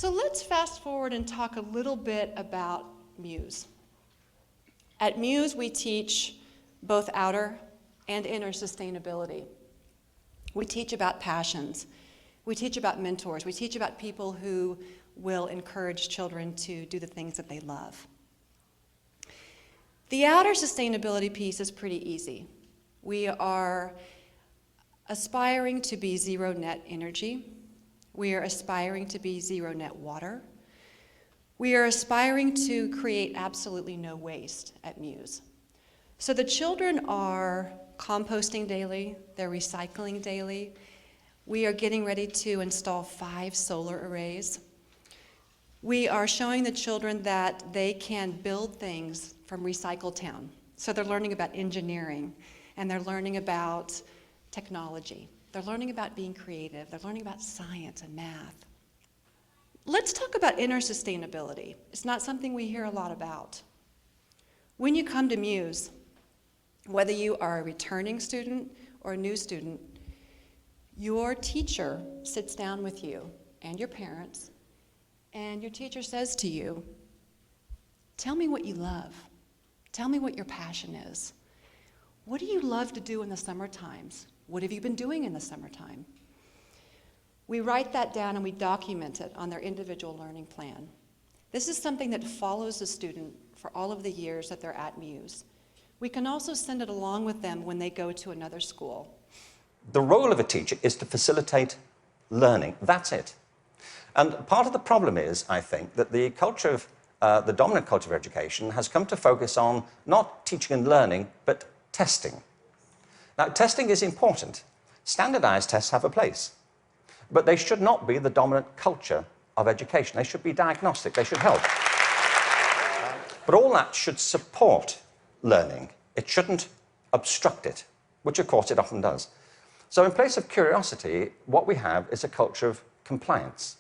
So let's fast forward and talk a little bit about MUSE. At MUSE, we teach both outer and inner sustainability. We teach about passions. We teach about mentors. We teach about people who will encourage children to do the things that they love. The outer sustainability piece is pretty easy. We are aspiring to be zero net energy. We are aspiring to be zero net water. We are aspiring to create absolutely no waste at MUSE. So the children are composting daily, they're recycling daily. We are getting ready to install 5 solar arrays. We are showing the children that they can build things from Recycle Town. So they're learning about engineering, and they're learning about technology. They're learning about being creative. They're learning about science and math. Let's talk about inner sustainability. It's not something we hear a lot about. When you come to MUSE, whether you are a returning student or a new student, your teacher sits down with you and your parents, and your teacher says to you, tell me what you love. Tell me what your passion is. What do you love to do in the summer times? What have you been doing in the summertime? We write that down and we document it on their individual learning plan. This is something that follows the student for all of the years that they're at MUSE. We can also send it along with them when they go to another school. The role of a teacher is to facilitate learning. That's it. And part of the problem is, I think, that the culture of, the dominant culture of education has come to focus on not teaching and learning, but testing. Now, testing is important. Standardized tests have a place. But they should not be the dominant culture of education. They should be diagnostic. They should help. But all that should support learning. It shouldn't obstruct it, which, of course, it often does. So in place of curiosity, what we have is a culture of compliance.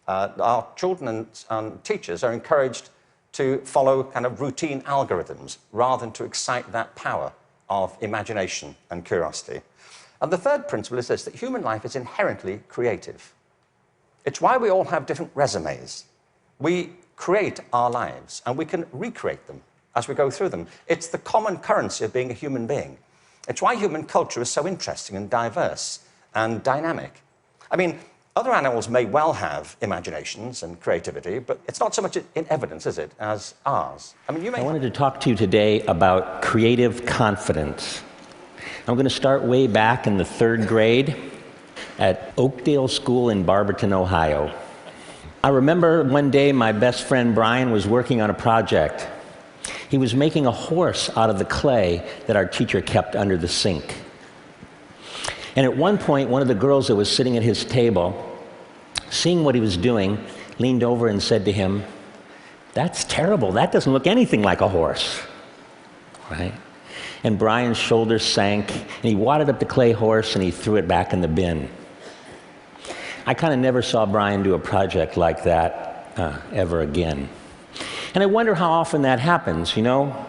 Our children and teachers are encouraged to follow kind of routine algorithms rather than to excite that power of imagination and curiosity. And the third principle is this, that human life is inherently creative. It's why we all have different resumes. We create our lives, and we can recreate them as we go through them. It's the common currency of being a human being. It's why human culture is so interesting and diverse and dynamic. I mean, other animals may well have imaginations and creativity, but it's not so much in evidence, is it, as ours? I mean, I wanted to talk to you today about creative confidence. I'm going to start way back in the 3rd grade at Oakdale School in Barberton, Ohio. I remember one day my best friend Brian was working on a project. He was making a horse out of the clay that our teacher kept under the sink. And at one point, one of the girls that was sitting at his table, seeing what he was doing, leaned over and said to him, "That's terrible. That doesn't look anything like a horse." Right? And Brian's shoulders sank, and he wadded up the clay horse and he threw it back in the bin. I kind of never saw Brian do a project like that ever again. And I wonder how often that happens, you know?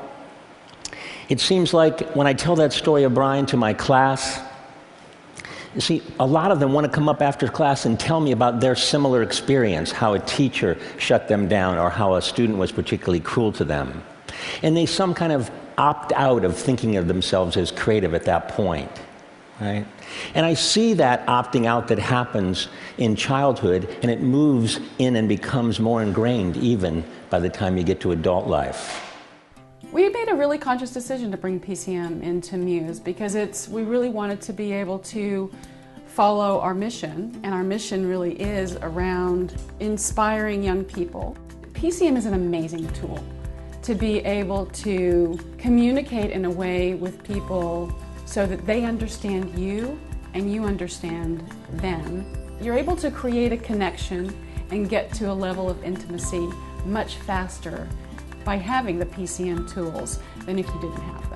It seems like when I tell that story of Brian to my class, you see, a lot of them want to come up after class and tell me about their similar experience, how a teacher shut them down or how a student was particularly cruel to them. And they some kind of opt out of thinking of themselves as creative at that point, right? And I see that opting out that happens in childhood, and it moves in and becomes more ingrained even by the time you get to adult life. We made a really conscious decision to bring PCM into MUSE because we really wanted to be able to follow our mission, and our mission really is around inspiring young people. PCM is an amazing tool to be able to communicate in a way with people so that they understand you and you understand them. You're able to create a connection and get to a level of intimacy much faster by having the PCM tools than if you didn't have them.